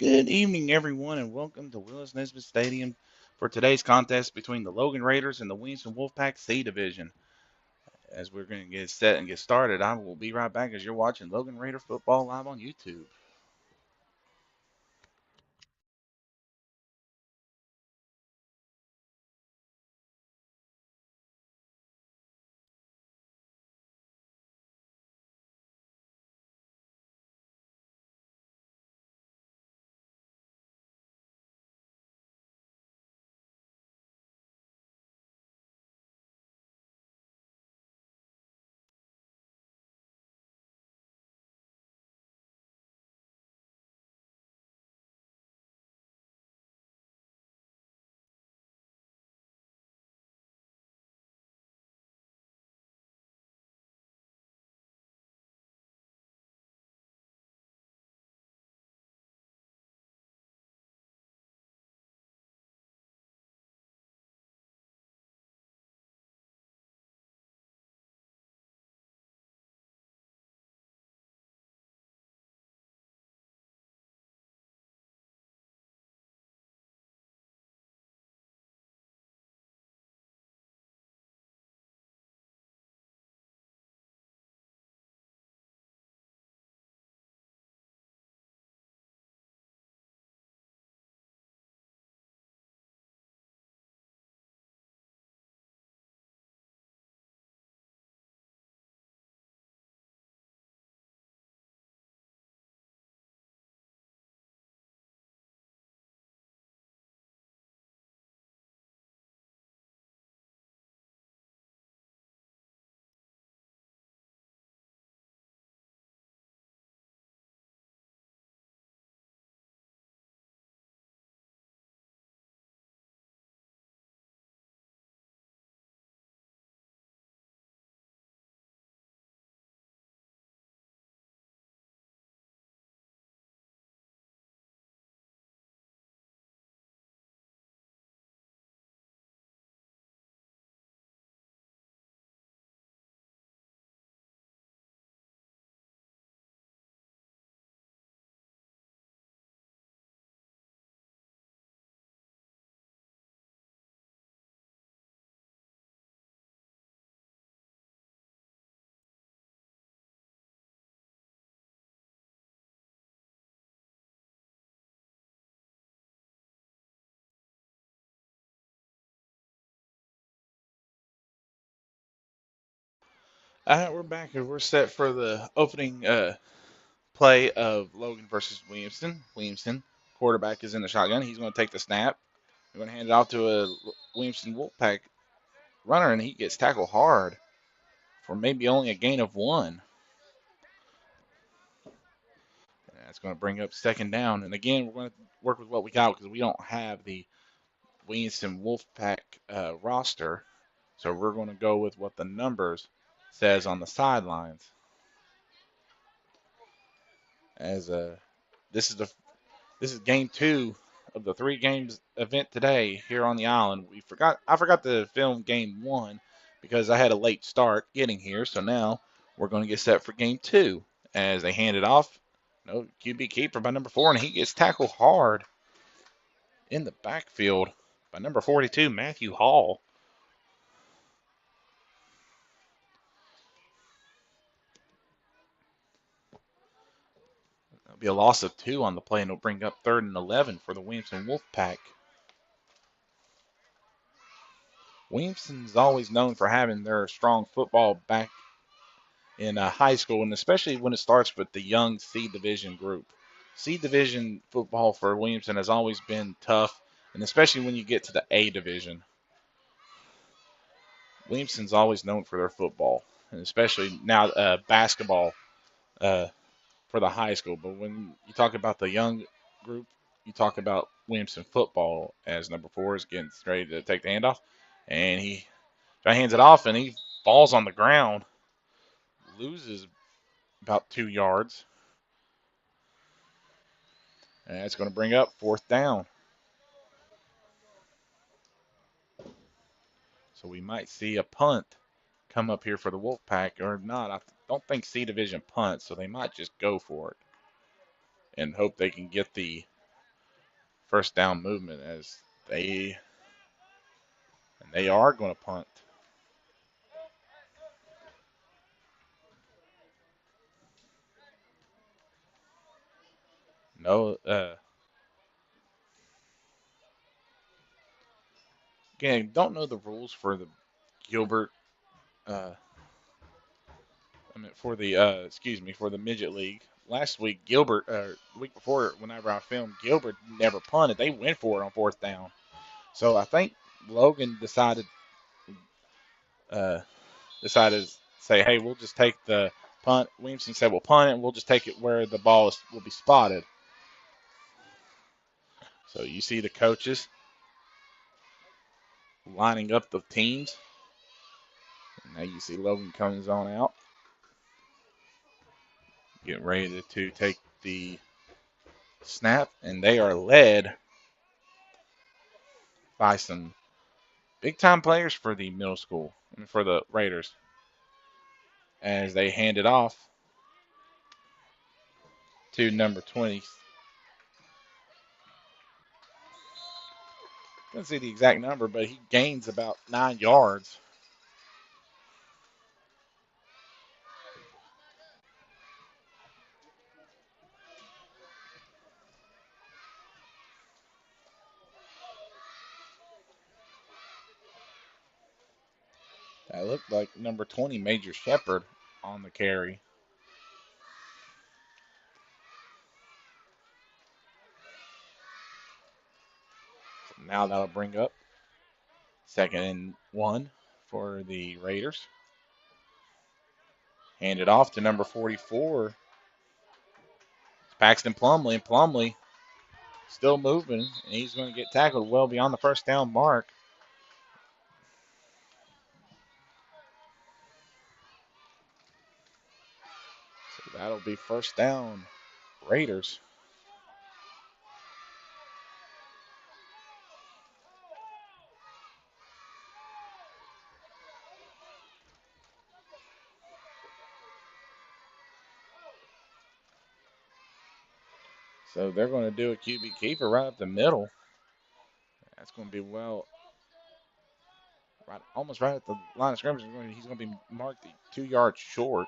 Good evening, everyone, and welcome to Willis Nesbitt Stadium for today's contest between the Logan Raiders and the Williamson Wolfpack C Division. As we're going to get set and get started, I will be right back as you're watching Logan Raider football live on YouTube. All right, we're back and we're set for the opening play of Logan versus Williamson. Williamson, quarterback, is in the shotgun. He's going to take the snap. We're going to hand it off to a Williamson Wolfpack runner, and he gets tackled hard for maybe only a gain of one. That's going to bring up second down. And again, we're going to work with what we got because we don't have the Williamson Wolfpack roster. So we're going to go with what the numbers says on the sidelines. As this is the this is game two of the three games event today here on the island. I forgot to film game one because I had a late start getting here. So now we're going to get set for game two as they hand it off. No QB keeper by number 4, and he gets tackled hard in the backfield by number 42, Matthew Hall. That'll be a loss of 2 on the play, and it'll bring up 3rd and 11 for the Williamson Wolfpack. Williamson's always known for having their strong football back in high school, and especially when it starts with the young C Division group. C Division football for Williamson has always been tough, and especially when you get to the A Division. Williamson's always known for their football, and especially now basketball for the high school. But when you talk about the young group, you talk about Williamson football as number 4 is getting ready to take the handoff, and he hands it off, and he falls on the ground, loses about 2 yards, and that's going to bring up 4th down. So we might see a punt come up here for the Wolfpack or not. I don't think C Division punts, so they might just go for it and hope they can get the first down movement as they they are going to punt. No, again, don't know the rules for the Gilbert. Uh, I mean, for the excuse me, for the midget league. Last week, Gilbert, the week before, whenever I filmed, Gilbert never punted. They went for it on fourth down. So I think Logan uh, decided to say, hey, we'll just take the punt. Williamson said, we'll punt it, and we'll just take it where the ball will be spotted. So you see the coaches lining up the teams. And now you see Logan comes on out, getting ready to take the snap, and they are led by some big time players for the middle school, I mean, for the Raiders, as they hand it off to number 20. Couldn't see the exact number, but he gains about 9 yards. That looked like number 20, Major Shepherd, on the carry. So now that'll bring up 2nd and 1 for the Raiders. Hand it off to number 44, Paxton Plumley. And Plumley still moving, and he's going to get tackled well beyond the first down mark. So that'll be first down, Raiders. So they're going to do a QB keeper right up the middle. That's going to be right, almost right at the line of scrimmage. He's going to be marked 2 yards short.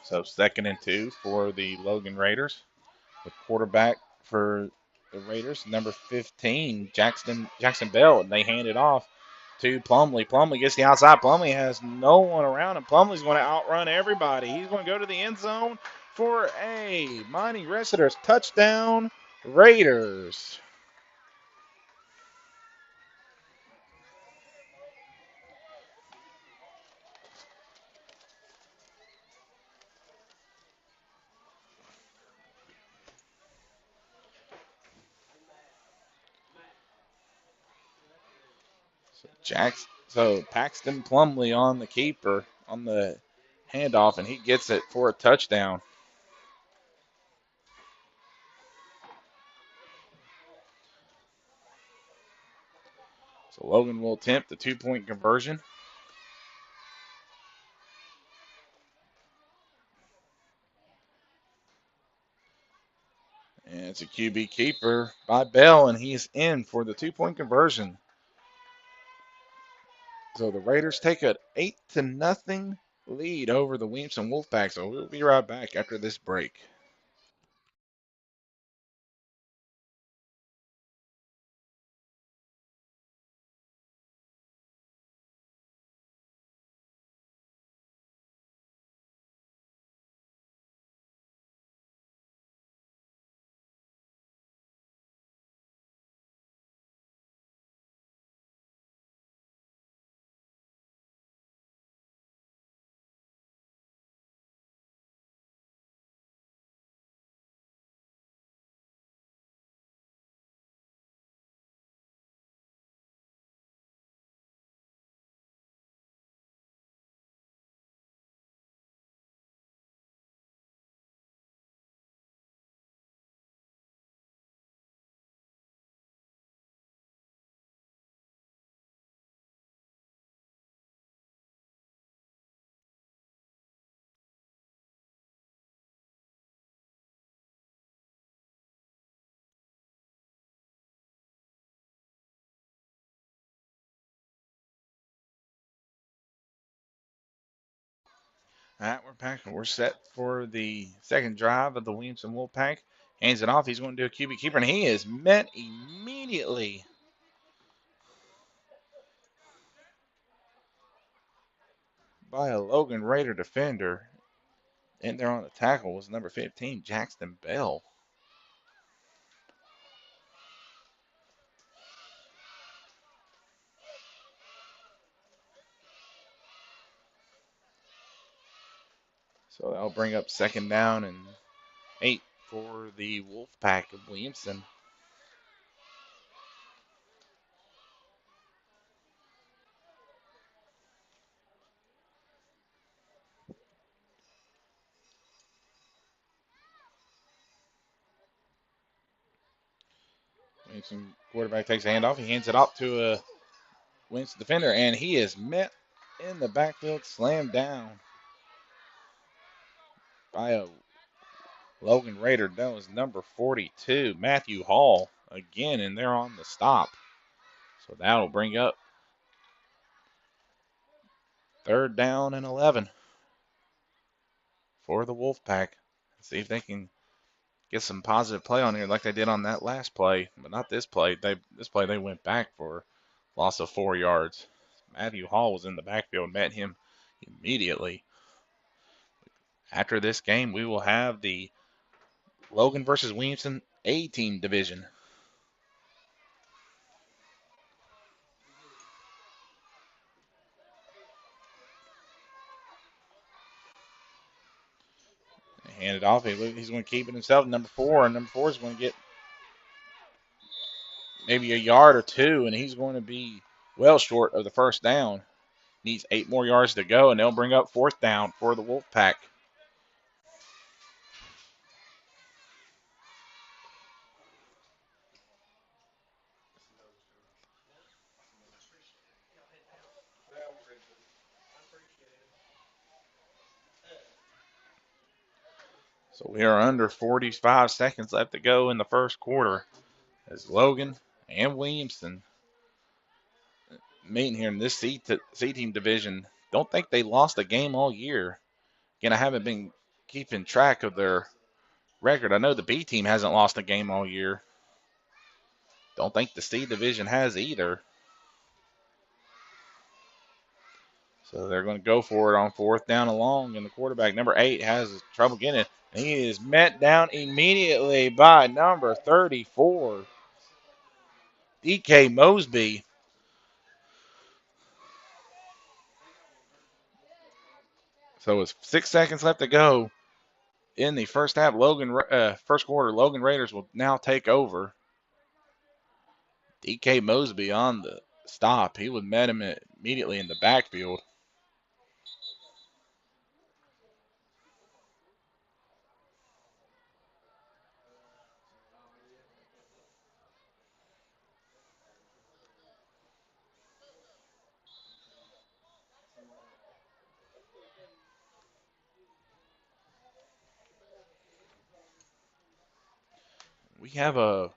So 2nd and 2 for the Logan Raiders. The quarterback for the Raiders, number 15, Jackson Bell, and they hand it off to Plumley. Plumley gets the outside. Plumley has no one around him. Plumley's going to outrun everybody. He's going to go to the end zone for a Monty Ressiter's touchdown, Raiders. So Paxton Plumley on the keeper on the handoff, and he gets it for a touchdown. So Logan will attempt the 2-point conversion. And it's a QB keeper by Bell, and he's in for the 2-point conversion. So the Raiders take an 8-0 lead over the Williamson Wolfpack. So we'll be right back after this break. All right, we're back and we're set for the second drive of the Williamson Wolfpack. Hands it off. He's going to do a QB keeper, and he is met immediately by a Logan Raider defender. In there on the tackle was number 15, Jackson Bell. So that'll bring up second down and 8 for the Wolfpack of Williamson. Williamson quarterback takes a handoff. He hands it off to a Williamson defender, and he is met in the backfield, slammed down by a Logan Raider. That was number 42, Matthew Hall, again, and they're on the stop. So that'll bring up third down and 11 for the Wolfpack. See if they can get some positive play on here like they did on that last play, but not this play. This play they went back for loss of 4 yards. Matthew Hall was in the backfield, met him immediately. After this game, we will have the Logan versus Williamson A-team division. Hand it off. He's going to keep it himself. Number 4, and number 4 is going to get maybe a yard or two, and he's going to be well short of the first down. Needs 8 more yards to go, and they'll bring up fourth down for the Wolfpack. So we are under 45 seconds left to go in the first quarter as Logan and Williamson meeting here in this C-team division. Don't think they lost a game all year. Again, I haven't been keeping track of their record. I know the B team hasn't lost a game all year. Don't think the C division has either. So they're going to go for it on fourth down and long, and the quarterback, number 8, has trouble getting it. And he is met down immediately by number 34, DK Mosby. So it's 6 seconds left to go in the first half. First quarter, Logan Raiders will now take over. DK Mosby on the stop. He would met him immediately in the backfield. We have a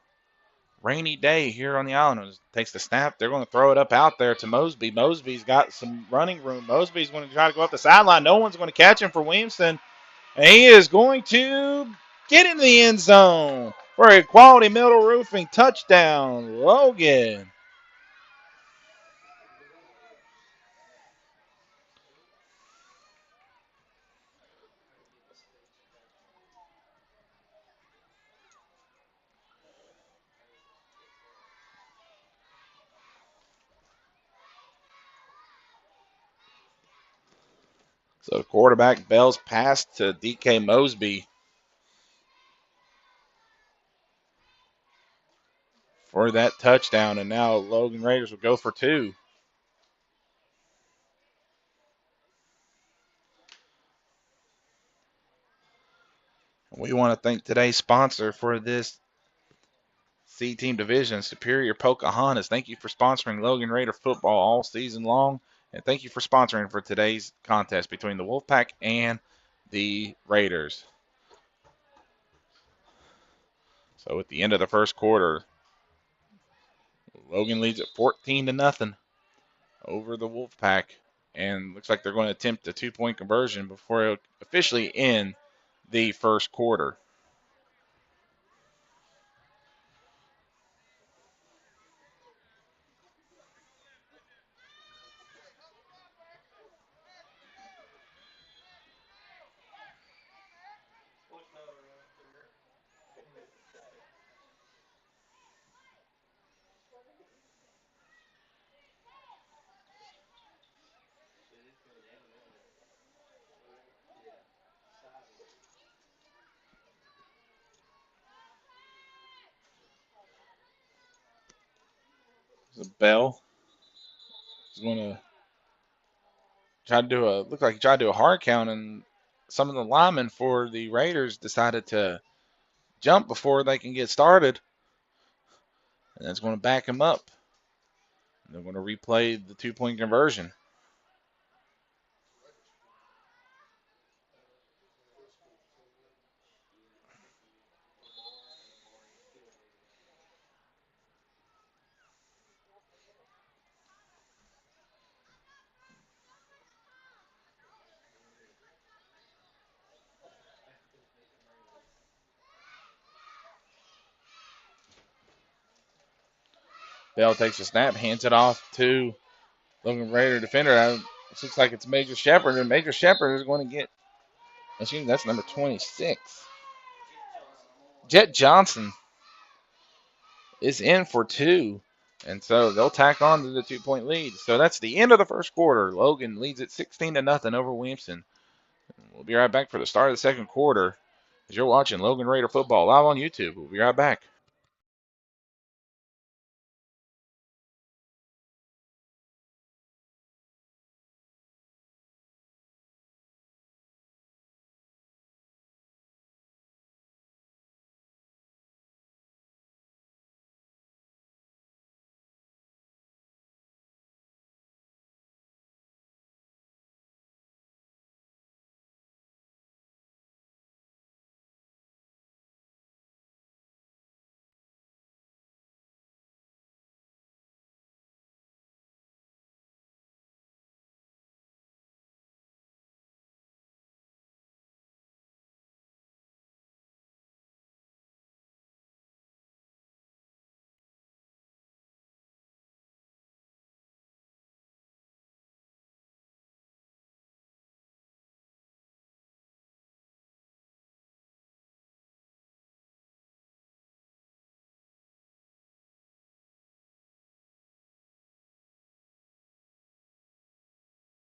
rainy day here on the island. Takes the snap. They're going to throw it up out there to Mosby. Mosby's got some running room. Mosby's going to try to go up the sideline. No one's going to catch him for Williamson. And he is going to get in the end zone for a quality metal roofing touchdown. Logan. So the quarterback Bell's pass to DK Mosby for that touchdown. And now Logan Raiders will go for 2. We want to thank today's sponsor for this C-Team division, Superior Pocahontas. Thank you for sponsoring Logan Raider football all season long. And thank you for sponsoring for today's contest between the Wolfpack and the Raiders. So at the end of the first quarter, Logan leads at 14-0 over the Wolfpack. And looks like they're going to attempt a 2-point conversion before it officially end the first quarter. So Bell is going to try to do a look like he tried to do a hard count, and some of the linemen for the Raiders decided to jump before they can get started, and that's going to back him up. And they're going to replay the 2-point conversion. Bell takes a snap, hands it off to Logan Raider defender. It looks like it's Major Shepard, and Major Shepard is going to get. Excuse me, that's number 26. Jet Johnson is in for 2. And so they'll tack on to the 2-point lead. So that's the end of the first quarter. Logan leads it 16-0 over Williamson. We'll be right back for the start of the second quarter as you're watching Logan Raider football live on YouTube. We'll be right back.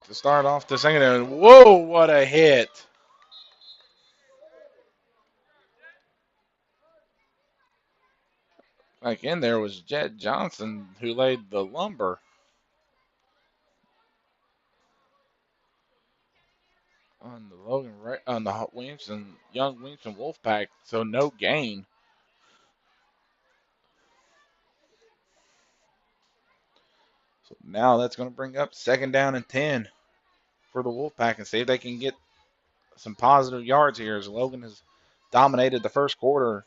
To start off the second, and whoa, what a hit! Like in there was Jet Johnson who laid the lumber on the on the Williamson young Williamson Wolfpack. So no gain. So now that's going to bring up 2nd down and 10 for the Wolfpack and see if they can get some positive yards here as Logan has dominated the first quarter.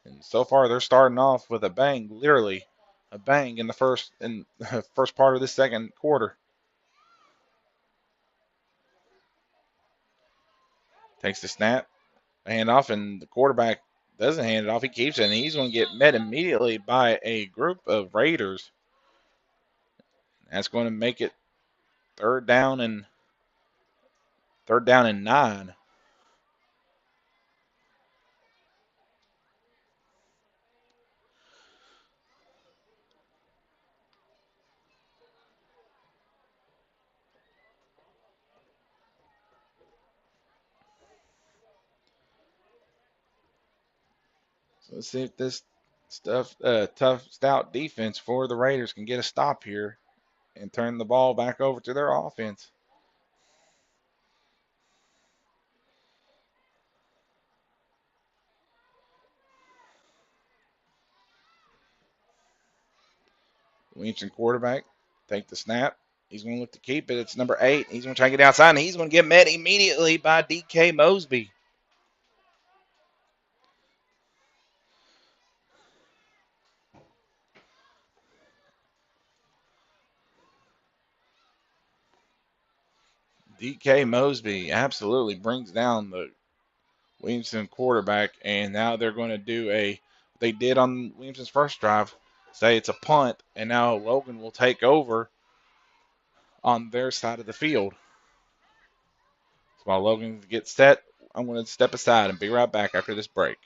And so far they're starting off with a bang, literally a bang in the first part of this second quarter. Takes the snap, hand off, and the quarterback doesn't hand it off. He keeps it, and he's going to get met immediately by a group of Raiders. That's going to make it third down and 9. So let's see if this tough, stout defense for the Raiders can get a stop here and turn the ball back over to their offense. Williamson quarterback, take the snap. He's going to look to keep it. It's number 8. He's going to try to get outside, and he's going to get met immediately by DK Mosby. DK Mosby absolutely brings down the Williamson quarterback, and now they're going to do they did on Williamson's first drive, say it's a punt, and now Logan will take over on their side of the field. So while Logan gets set, I'm going to step aside and be right back after this break.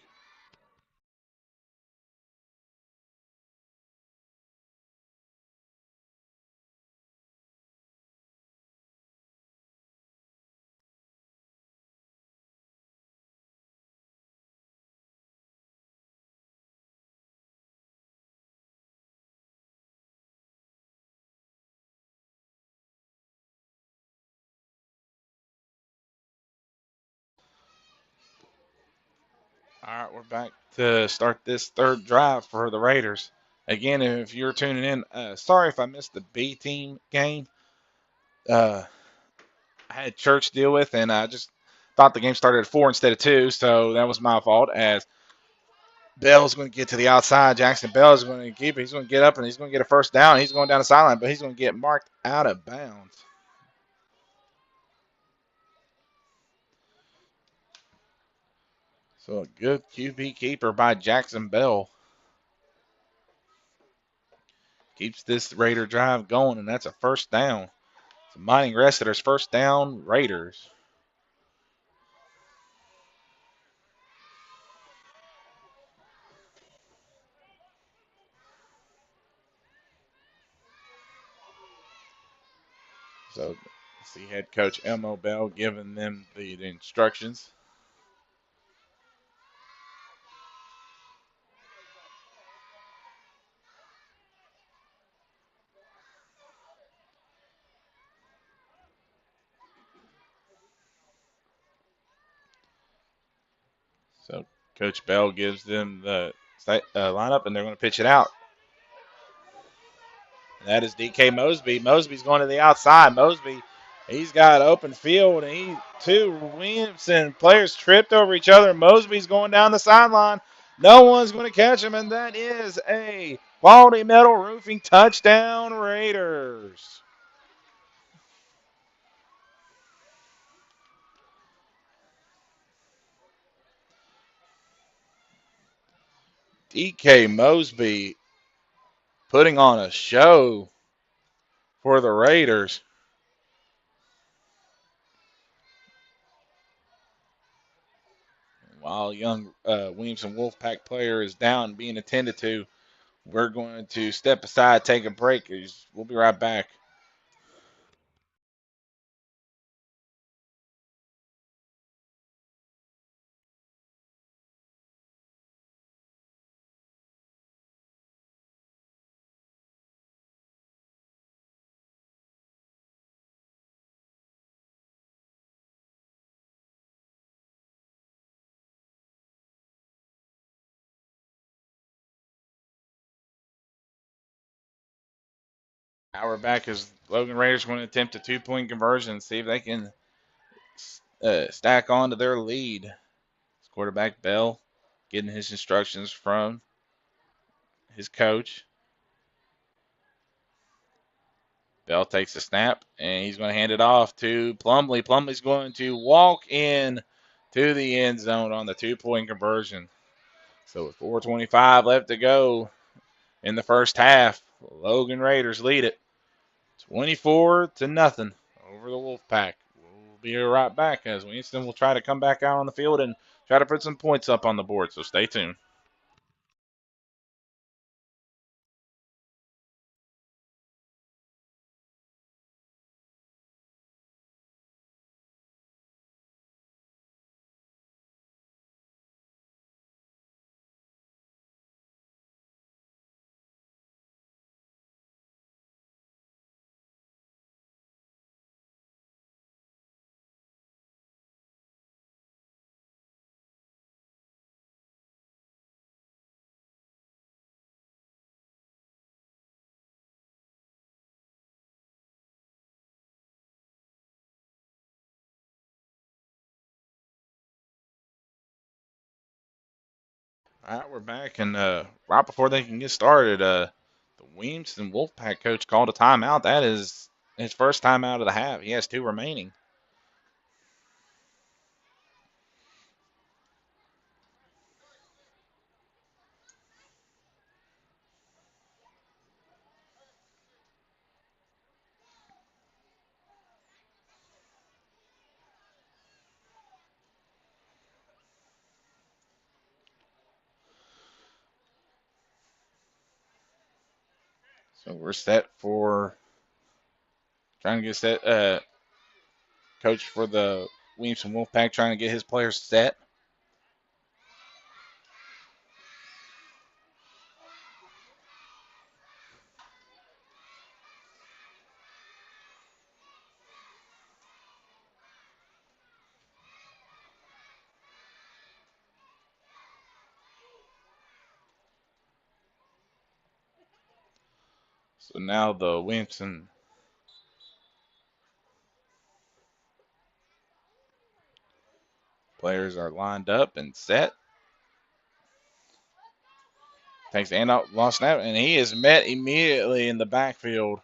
All right, we're back to start this third drive for the Raiders. Again, if you're tuning in, sorry if I missed the B team game. Uh, I had church to deal with, and I just thought the game started at 4 instead of 2, so that was my fault. As Bell's going to get to the outside, Jackson Bell is going to keep it. He's going to get up and he's going to get a first down. He's going down the sideline, but he's going to get marked out of bounds. So a good QB keeper by Jackson Bell keeps this Raider drive going, and that's a first down. So Mining Wrestlers first down, Raiders. So see head coach Elmo Bell giving them the instructions. So Coach Bell gives them the lineup, and they're going to pitch it out. And that is DK Mosby. Mosby's going to the outside. Mosby, he's got open field, and two Williamson players tripped over each other. Mosby's going down the sideline. No one's going to catch him, and that is a Quality Metal Roofing touchdown, Raiders. DK Mosby putting on a show for the Raiders. While young Williamson Wolfpack player is down being attended to, we're going to step aside, take a break. We'll be right back. Now we're back as Logan Raiders going to attempt a 2-point conversion, see if they can stack on to their lead. Quarterback Bell getting his instructions from his coach. Bell takes a snap, and he's going to hand it off to Plumlee. Plumlee's going to walk in to the end zone on the 2-point conversion. So with 4:25 left to go in the first half, Logan Raiders lead it 24-0 over the Wolfpack. We'll be right back as Winston will try to come back out on the field and try to put some points up on the board. So stay tuned. All right, we're back, and right before they can get started, the Williamson Wolfpack coach called a timeout. That is his first timeout of the half. He has two remaining. So we're set for trying to get set. Coach for the Williamson Wolfpack trying to get his players set. So now the Williamson players are lined up and set. Takes the handoff, lost snap, and he is met immediately in the backfield.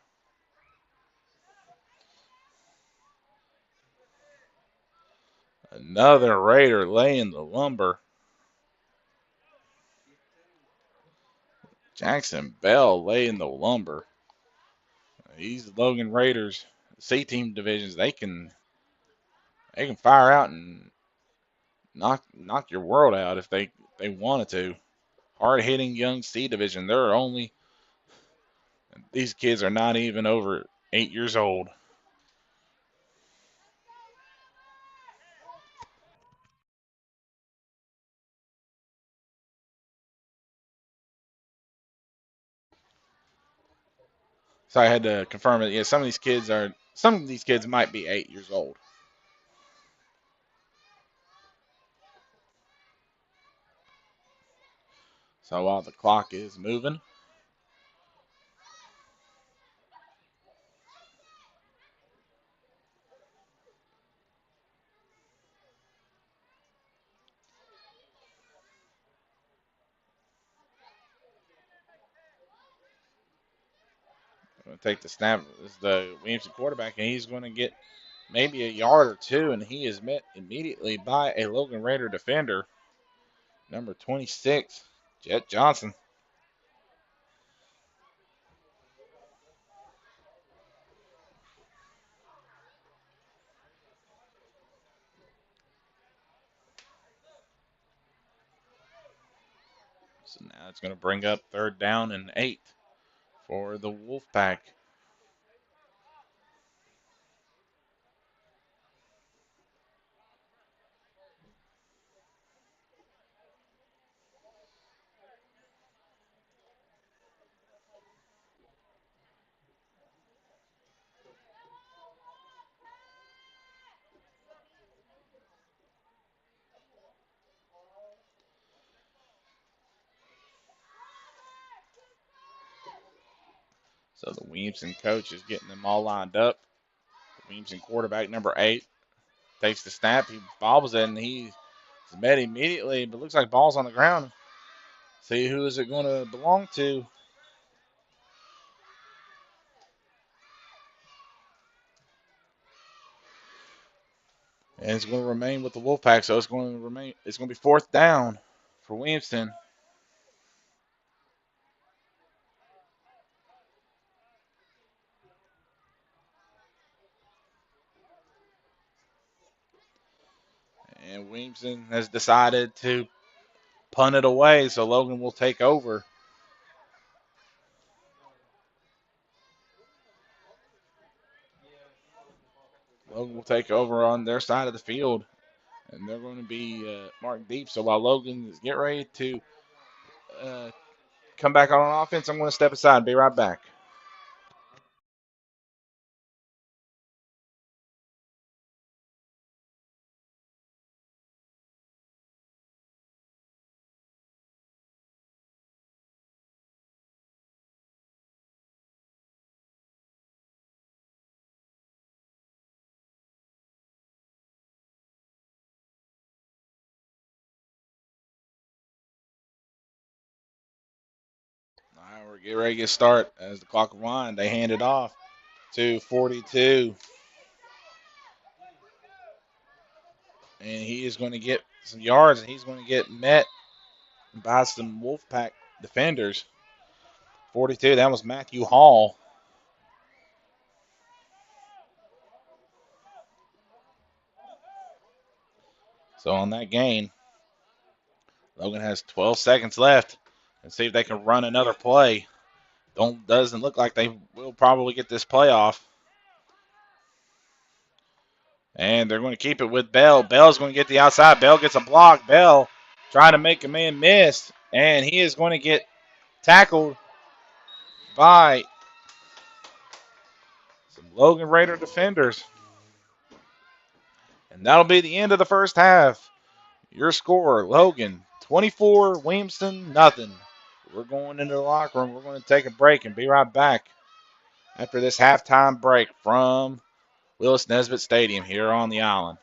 Another Raider laying the lumber. Jackson Bell laying the lumber. These Logan Raiders, C team divisions, they can fire out and knock your world out if they wanted to. Hard hitting young C division. These kids are not even over 8 years old. So I had to confirm it. Yeah, some of these kids might be 8 years old. So while the clock is moving, I'm going to take the snap. This is the Williamson quarterback, and he's going to get maybe a yard or two, and he is met immediately by a Logan Raider defender, number 26, Jet Johnson. So now it's going to bring up 3rd down and 8 for the Wolfpack. So the Williamson coach is getting them all lined up. The Williamson quarterback, number 8, takes the snap. He bobbles it, and he's met immediately, but looks like ball's on the ground. See who is it going to belong to? And it's going to remain with the Wolfpack, so it's going to be 4th down for Williamson. And Williamson has decided to punt it away, so Logan will take over. Logan will take over on their side of the field, and they're going to be marked deep. So while Logan is getting ready to uh, come back on offense, I'm going to step aside and be right back. All right, we're getting ready to get start. As the clock winds, they hand it off to 42. And he is going to get some yards, and he's going to get met by some Wolfpack defenders. 42, that was Matthew Hall. So on that gain, Logan has 12 seconds left and see if they can run another play. Doesn't look like they will probably get this playoff. And they're going to keep it with Bell. Bell's going to get the outside. Bell gets a block. Bell trying to make a man miss. And he is going to get tackled by some Logan Raider defenders. And that'll be the end of the first half. Your score, Logan, 24, Williamson, nothing. We're going into the locker room. We're going to take a break and be right back after this halftime break from Willis Nesbitt Stadium here on the island.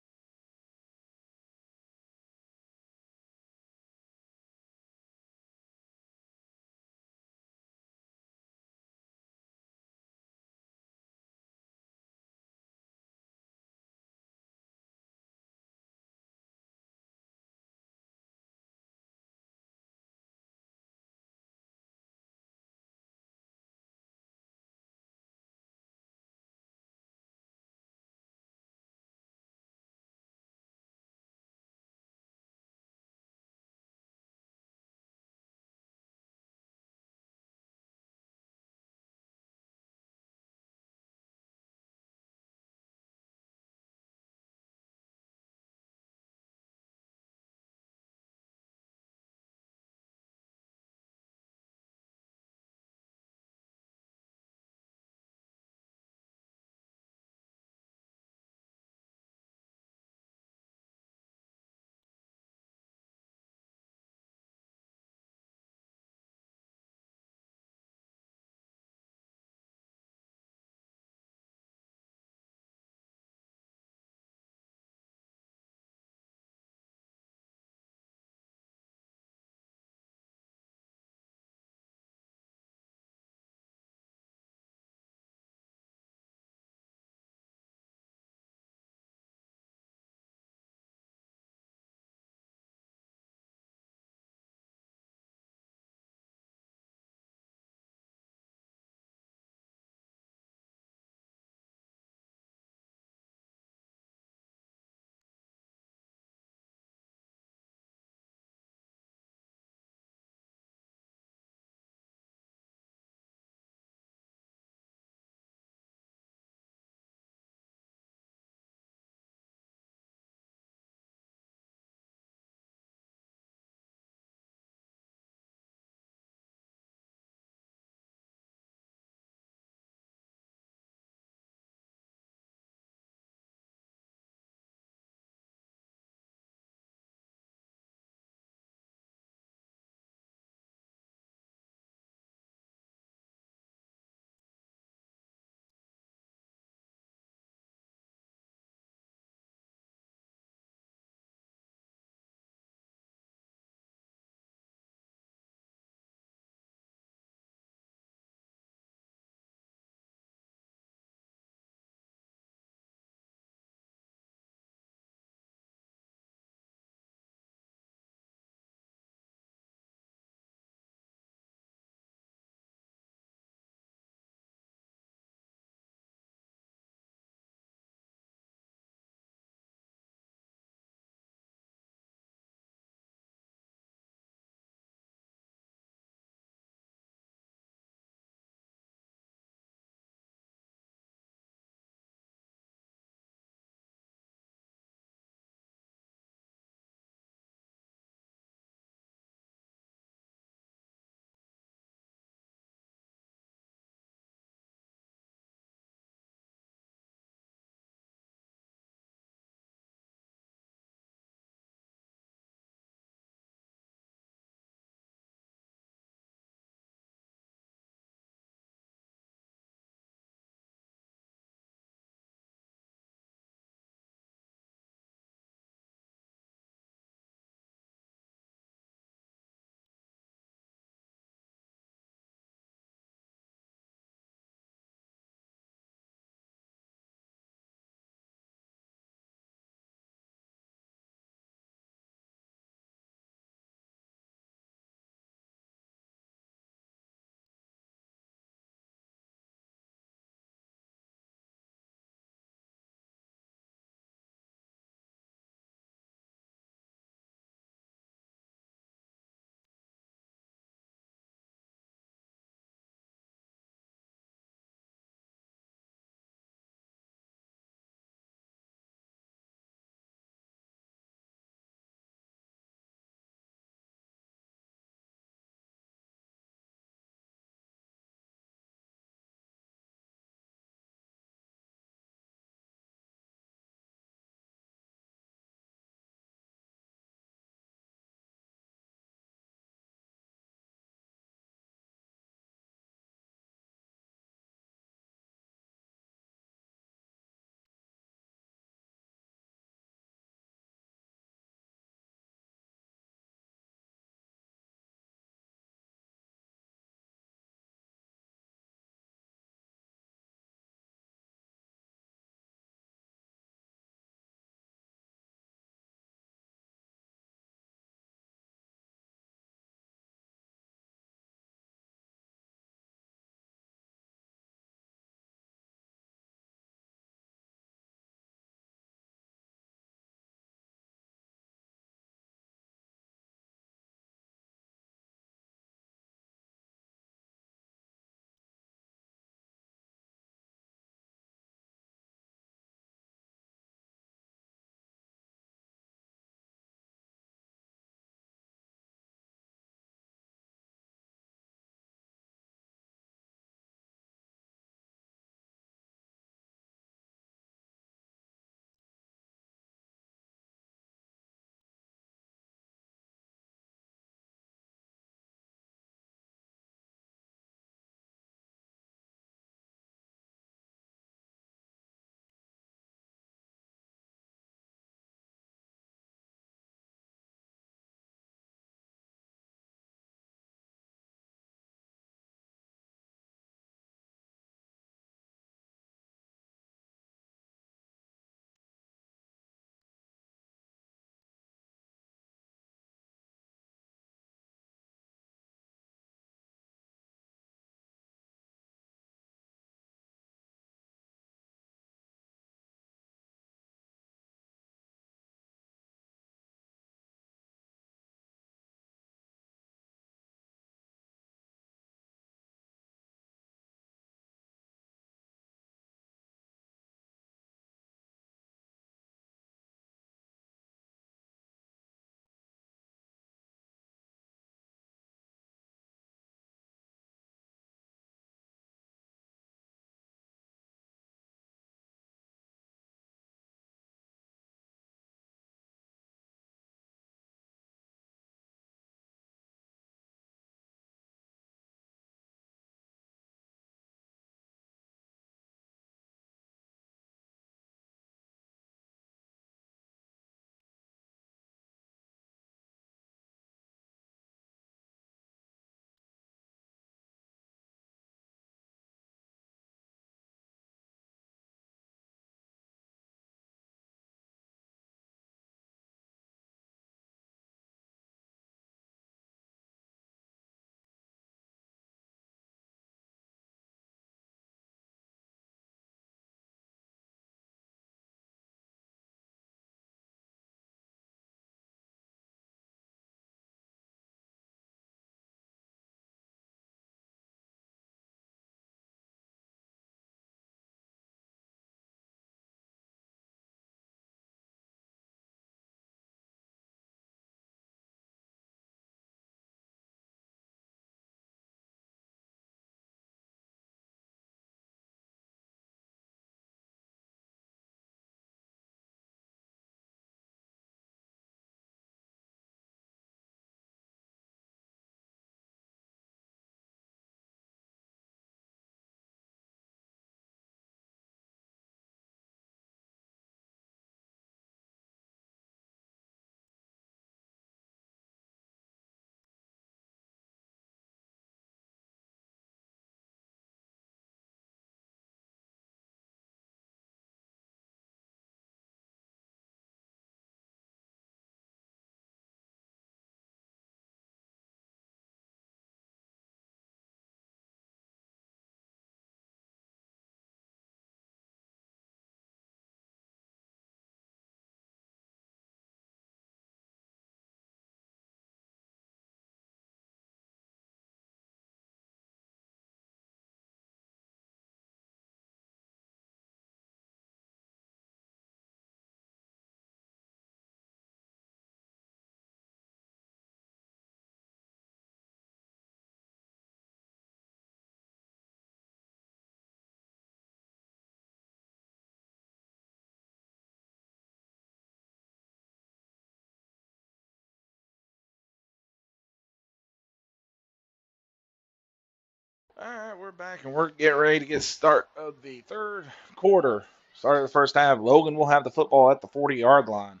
Alright, we're back and we're getting ready to get start of the third quarter. Start of the first half. Logan will have the football at the 40-yard line.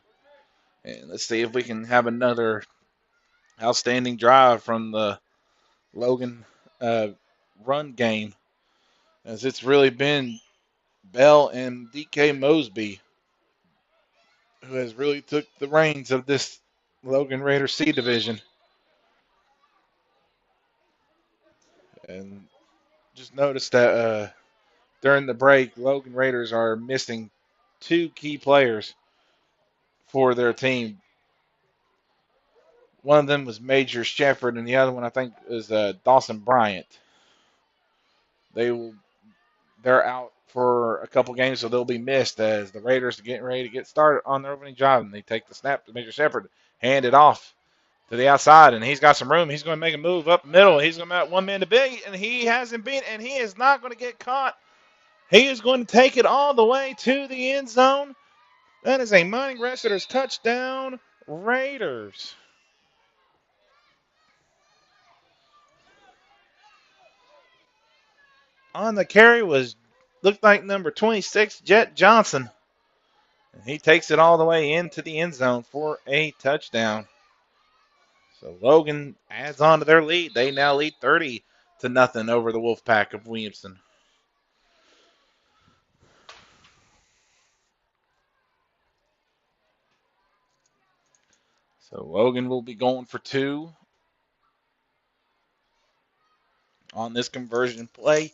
And let's see if we can have another outstanding drive from the Logan uh, run game. As it's really been Bell and DK Mosby who has really took the reins of this Logan Raider C division. And just noticed that during the break, Logan Raiders are missing two key players for their team. One of them was Major Shepard, and the other one I think is Dawson Bryant. They're out for a couple games, so they'll be missed as the Raiders are getting ready to get started on their opening drive, and they take the snap to Major Shepard, hand it off to the outside, and he's got some room. He's going to make a move up the middle. He's going to have one man to big, and he hasn't been, and he is not going to get caught. He is going to take it all the way to the end zone. That is a Mining Wrestlers touchdown, Raiders. On the carry looked like number 26, Jet Johnson. And he takes it all the way into the end zone for a touchdown. So Logan adds on to their lead. They now lead 30-0 over the Wolfpack of Williamson. So Logan will be going for two on this conversion play.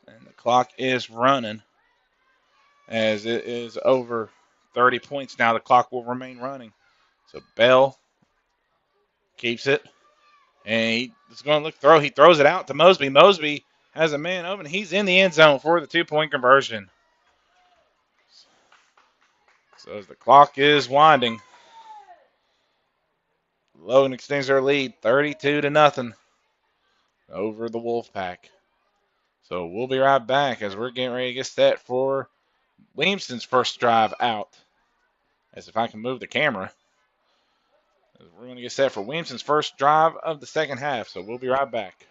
And the clock is running as it is over 30 points now. The clock will remain running. So Bell keeps it. And he's going to look throw. He throws it out to Mosby. Mosby has a man open. He's in the end zone for the 2-point conversion. So as the clock is winding, Logan extends their lead 32-0 over the Wolfpack. So we'll be right back as we're getting ready to get set for Williamson's first drive out. As if I can move the camera. We're going to get set for Williamson's first drive of the second half. So we'll be right back.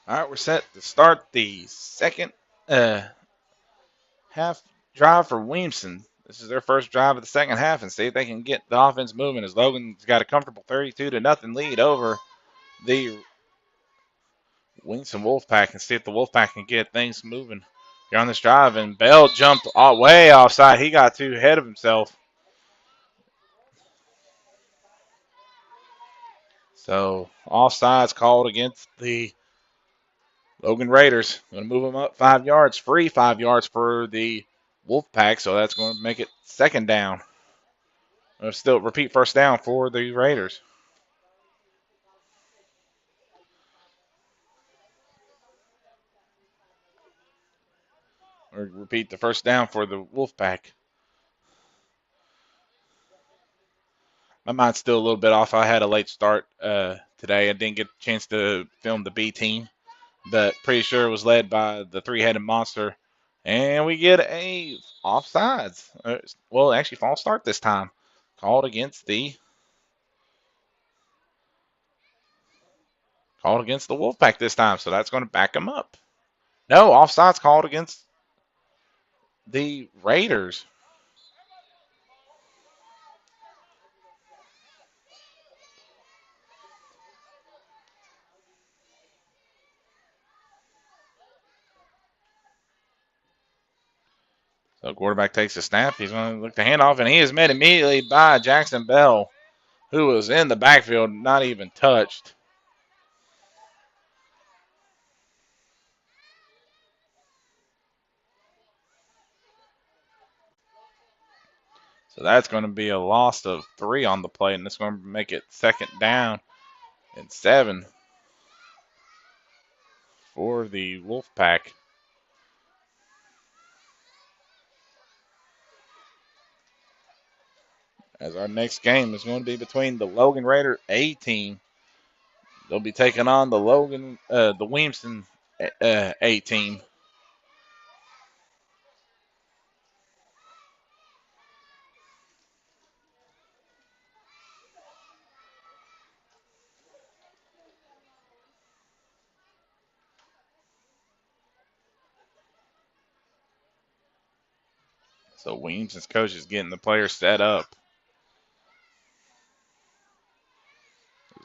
All right, we're set to start the second half drive for Williamson. This is their first drive of the second half, and see if they can get the offense moving. As Logan's got a comfortable 32-0 lead over the Williamson Wolfpack, and see if the Wolfpack can get things moving here on this drive. And Bell jumped way offside. He got too ahead of himself. So offsides called against the Logan Raiders. Going to move them up 5 yards, free 5 yards for the Wolfpack, so that's going to make it second down. Still repeat first down for the Raiders. Or repeat the first down for the Wolfpack. My mind's still a little bit off. I had a late start today. I didn't get a chance to film the B team, but pretty sure it was led by the three-headed monster. And we get a offsides. Well, actually, false start this time. Called against the Called against the Wolfpack this time, so that's going to back them up. No, offsides called against the Raiders. So quarterback takes a snap. He's going to look the handoff, and he is met immediately by Jackson Bell, who was in the backfield, not even touched. So that's going to be a loss of 3 on the play, and it's going to make it 2nd down and 7 for the Wolfpack. As our next game is going to be between the Logan Raider A team. They'll be taking on the Williamson A team. So Williamson's coach is getting the players set up.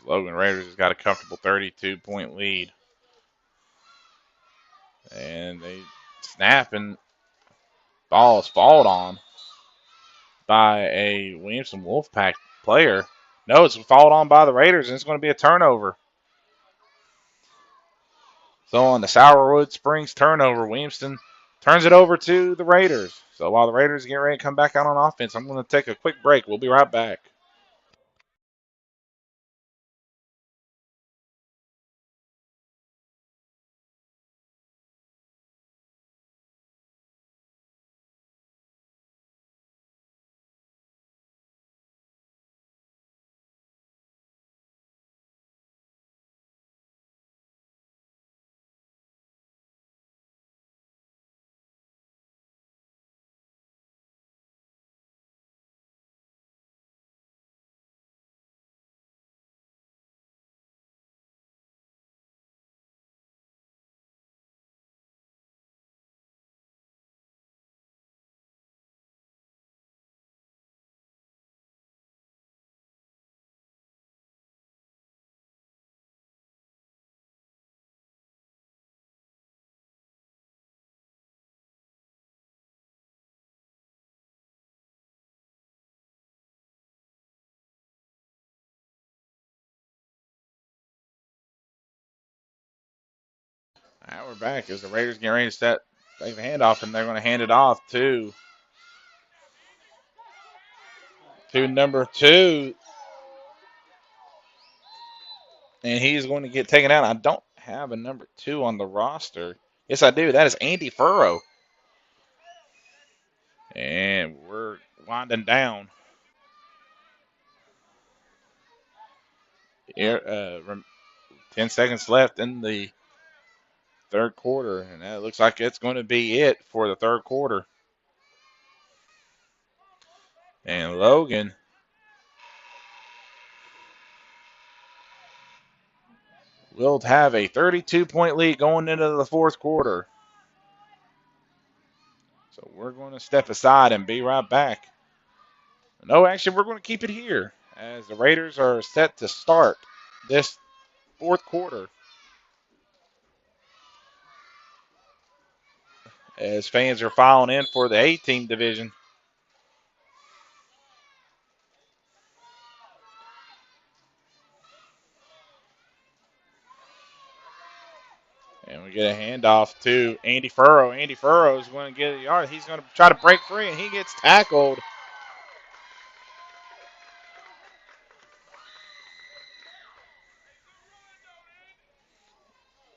Logan Raiders has got a comfortable 32-point lead. And they snap, and ball is fouled on by a Williamson Wolfpack player. No, it's fouled on by the Raiders, and it's going to be a turnover. So on the Sourwood Springs turnover, Williamson turns it over to the Raiders. So while the Raiders get ready to come back out on offense, I'm going to take a quick break. We'll be right back. All right, we're back as the Raiders get ready to take the handoff, and they're going to hand it off to number 2, and he's going to get taken out. I don't have a number 2 on the roster. Yes, I do. That is Andy Furrow. And we're winding down. Here, 10 seconds left in the third quarter, and that looks like it's going to be it for the third quarter. And Logan will have a 32-point lead going into the fourth quarter. So we're going to step aside and be right back. No, actually, we're going to keep it here as the Raiders are set to start this fourth quarter. As fans are filing in for the A-team division. And we get a handoff to Andy Furrow. Andy Furrow is going to get a yard. He's going to try to break free, and he gets tackled.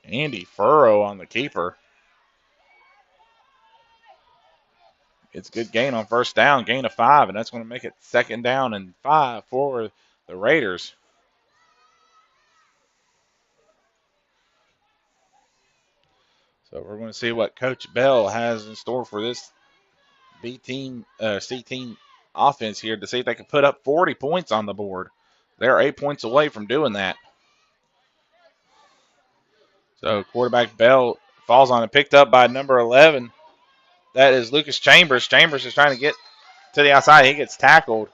Andy Furrow on the keeper. It's a good gain on first down, gain of 5, and that's going to make it 2nd down and 5 for the Raiders. So we're going to see what Coach Bell has in store for this C team offense here to see if they can put up 40 points on the board. They're 8 points away from doing that. So quarterback Bell falls on it, picked up by number 11. That is Lucas Chambers. Chambers is trying to get to the outside. He gets tackled.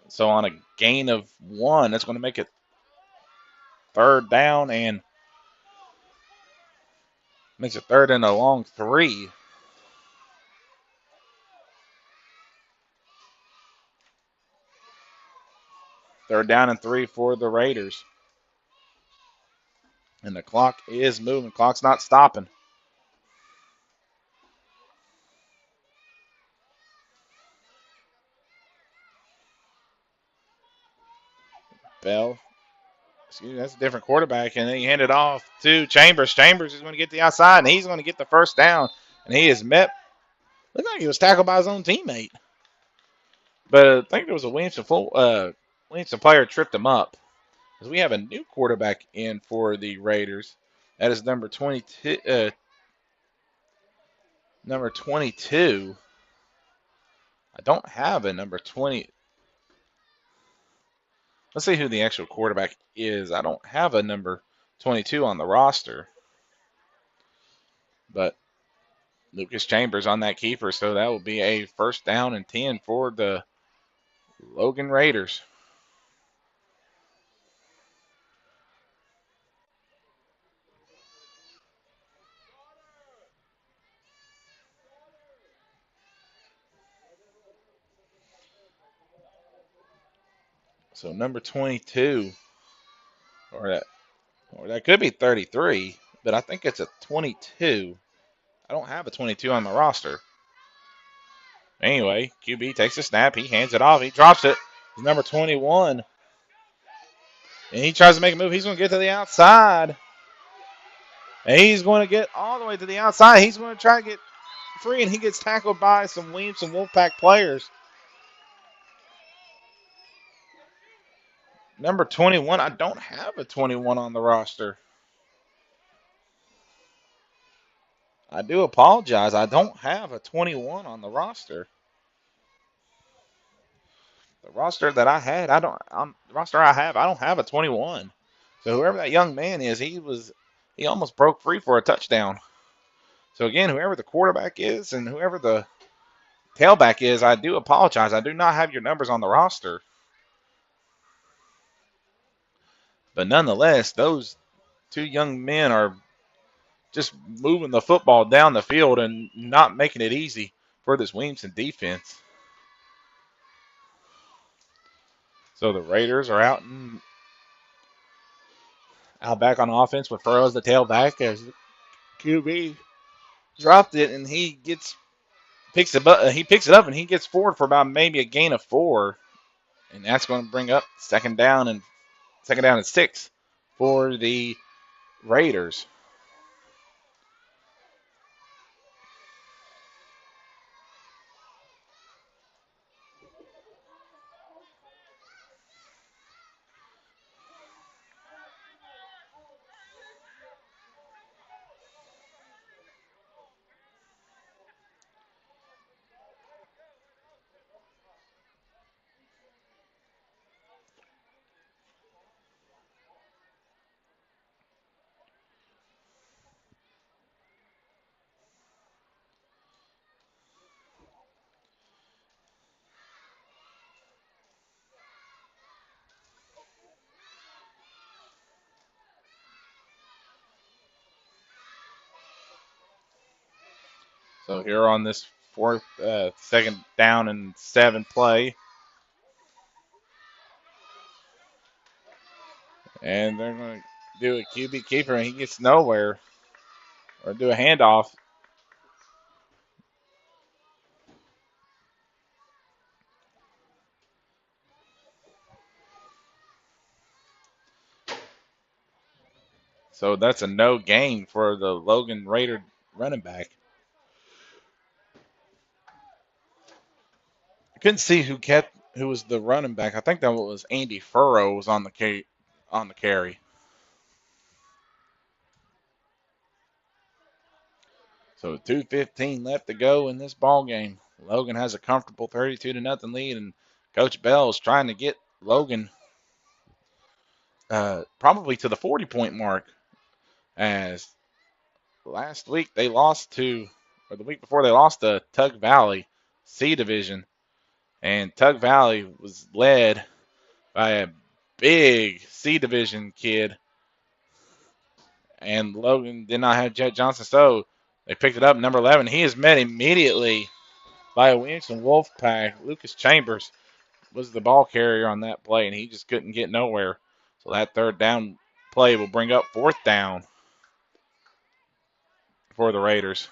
So on a gain of 1, that's going to make it third down and makes it third and a long 3. Third down and 3 for the Raiders. And the clock is moving. Clock's not stopping. Bell, excuse me, that's a different quarterback. And then he handed off to Chambers. Chambers is going to get the outside, and he's going to get the first down. And he is met. Looked like he was tackled by his own teammate. But I think there was a Williamson player tripped him up. Because we have a new quarterback in for the Raiders. That is number 22. Number 22. I don't have a number 20. Let's see who the actual quarterback is. I don't have a number 22 on the roster. But Lucas Chambers on that keeper, so that will be a first down and 10 for the Logan Raiders. So number 22, or that could be 33, but I think it's a 22. I don't have a 22 on the roster. Anyway, QB takes a snap. He hands it off. He drops it. He's number 21. And he tries to make a move. He's going to get to the outside. And he's going to get all the way to the outside. He's going to try to get free, and he gets tackled by some Williamson Wolfpack players. Number 21, I don't have a 21 on the roster. I do apologize. I don't have a 21 on the roster. The roster that I had, I don't have a 21. So whoever that young man is, he almost broke free for a touchdown. So again, whoever the quarterback is and whoever the tailback is, I do apologize. I do not have your numbers on the roster. But nonetheless, those two young men are just moving the football down the field and not making it easy for this Williamson defense. So the Raiders are out back on offense with Furrows the tailback as QB dropped it and he picks it up and he gets forward for about maybe a gain of 4, and that's going to bring up second down and 6 for the Raiders. So here on this second down and 7 play. And they're going to do a QB keeper and he gets nowhere. Or do a handoff. So that's a no gain for the Logan Raider running back. I couldn't see who was the running back. I think that was Andy Furrow was on the carry. So 2:15 left to go in this ball game. Logan has a comfortable 32-0 lead, and Coach Bell is trying to get Logan probably to the 40-point mark. As last week they lost to, or the week before they lost to Tug Valley C Division, and Tug Valley was led by a big C Division kid, and Logan did not have Jet Johnson, so they picked it up. Number 11, he is met immediately by a Williamson Wolfpack. Lucas Chambers was the ball carrier on that play, and he just couldn't get nowhere. So that third down play will bring up fourth down for the Raiders.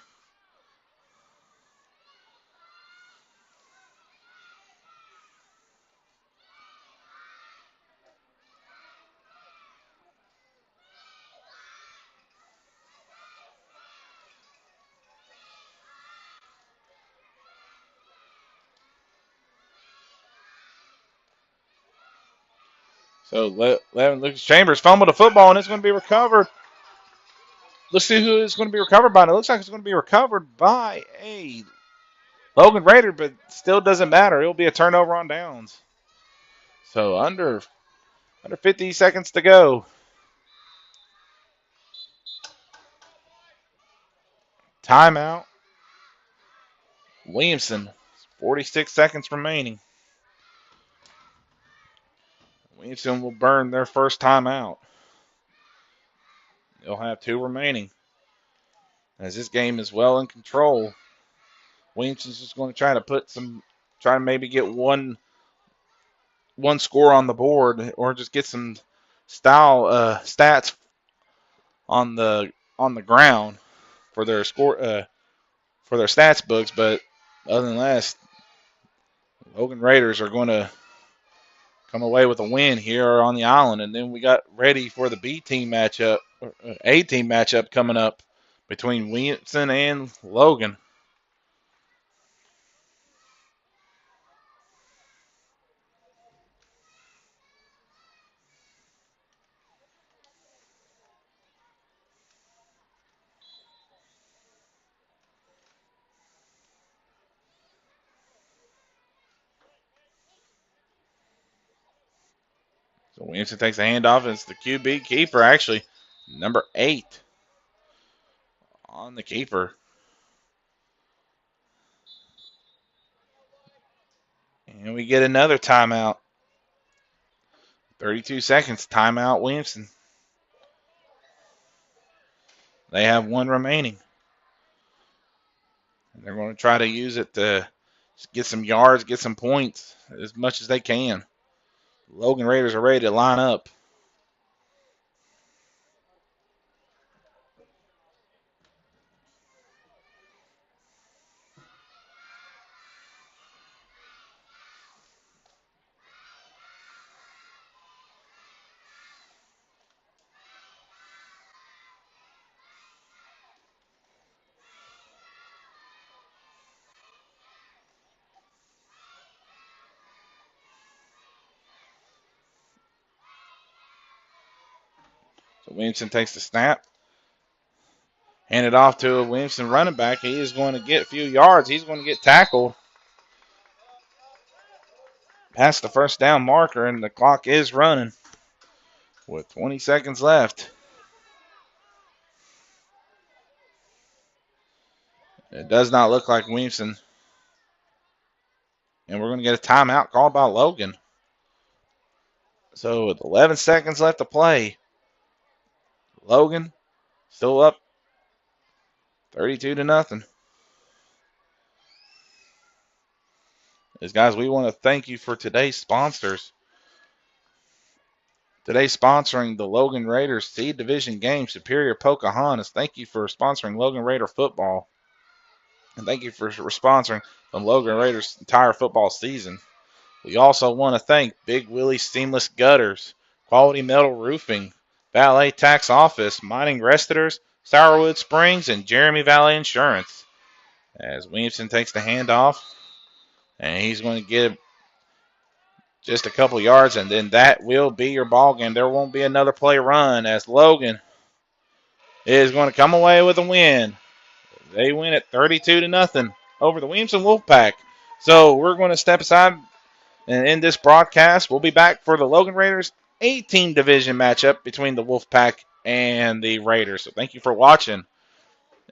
So Lucas Chambers fumbled the football, and it's going to be recovered. Let's see who it's going to be recovered by. And it looks like it's going to be recovered by a Logan Raider, but still doesn't matter. It'll be a turnover on downs. So under 50 seconds to go. Timeout. Williamson, 46 seconds remaining. Williamson will burn their first timeout. They'll have 2 remaining. As this game is well in control, Williamson's just going to try to maybe get one score on the board, or just get some stats on the ground for their for their stats books. But other than that, Logan Raiders are going to come away with a win here on the island. And then we got ready for the A team matchup coming up between Williamson and Logan. So Williamson takes the handoff. It's the QB keeper, actually. Number 8 on the keeper. And we get another timeout. 32 seconds. Timeout Williamson. They have 1 remaining. And they're going to try to use it to get some yards, get some points as much as they can. Logan Raiders are ready to line up. So Williamson takes the snap. Hand it off to a Williamson running back. He is going to get a few yards. He's going to get tackled past the first down marker, and the clock is running with 20 seconds left. It does not look like Williamson. And we're going to get a timeout called by Logan. So with 11 seconds left to play, Logan still up 32-0. As guys, we want to thank you for today's sponsors. Today sponsoring the Logan Raiders C Division game, Superior Pocahontas. Thank you for sponsoring Logan Raider football. And thank you for sponsoring the Logan Raiders entire football season. We also want to thank Big Willie Seamless Gutters, Quality Metal Roofing, Valet Tax Office, Mining Restiters, Sourwood Springs, and Jeremy Valley Insurance. As Williamson takes the handoff, and he's going to get just a couple yards, and then that will be your ball game. There won't be another play run, as Logan is going to come away with a win. They win at 32-0 over the Williamson Wolfpack. So we're going to step aside and end this broadcast. We'll be back for the Logan Raiders 8-team division matchup between the Wolfpack and the Raiders. So thank you for watching.